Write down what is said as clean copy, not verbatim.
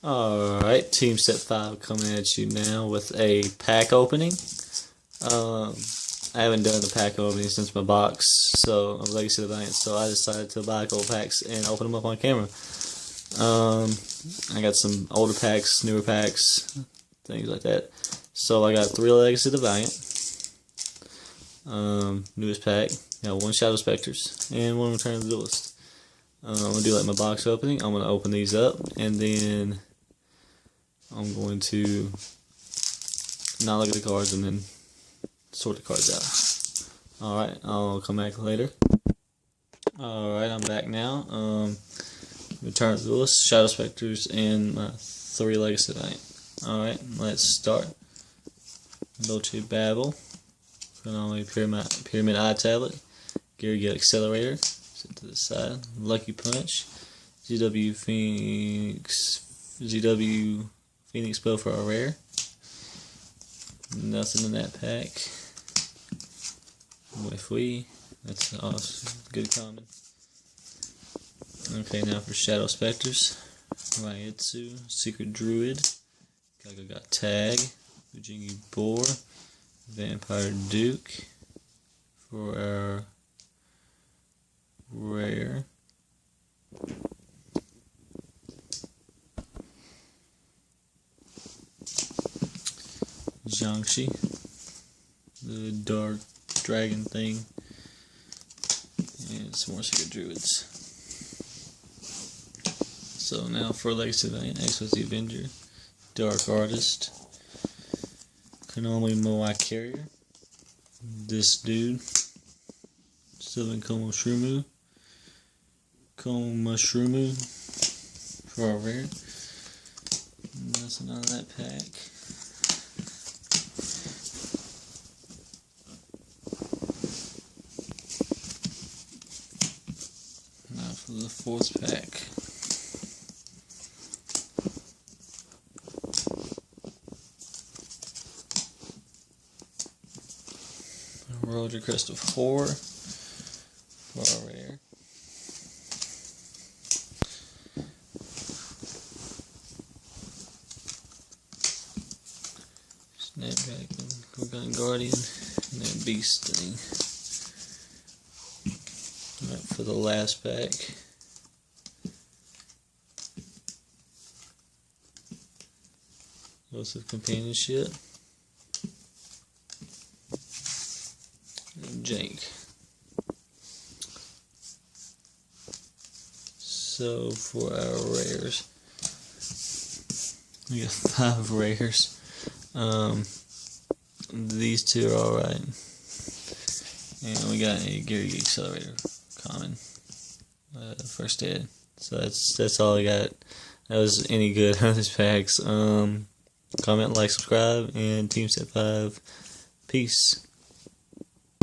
Alright, Team Set 5 coming at you now with a pack opening. I haven't done the pack opening since my box, so of Legacy of the Valiant, so I decided to buy a couple packs and open them up on camera. I got some older packs, newer packs, things like that. So I got 3 Legacy of the Valiant. Newest pack, got 1 Shadow Specters and 1 Return of the Duelist. I'm going to do like my box opening. I'm going to open these up and then I'm going to not look at the cards and then sort the cards out. Alright, I'll come back later. Alright, I'm back now. Return of the Duelist, Shadow Specters, and my 3 Legacy Valiant. Alright, let's start. Dolce Babel, Konami Pyramid Eye Tablet, Gear Get Accelerator, set to the side, Lucky Punch, GW Phoenix Bow for a rare. Nothing in that pack. That's awesome. Good common. Okay, now for Shadow Specters. Raietsu, Secret Druid, Gaga got Tag, Ujingi Boar, Vampire Duke for our rare. Jank, the dark dragon thing, and some more Secret Druids. So now for Legacy Valiant, X was the Avenger, Dark Artist, Konami Moai Carrier, this dude, Sylvan Komo Shrumu for our rare. Nothing out of that pack. Now for the 4th pack. Roger Crest of Horror for our rare. Snapdragon, Gorgon Guardian, and that Beast thing. Alright, for the last pack. Lots of Companionship. Jank. So for our rares, we got 5 rares. These 2 are alright, and we got a Gear Accelerator common, first aid. So that's all I got. That was any good out of these packs. Comment, like, subscribe, and Team Set 5. Peace.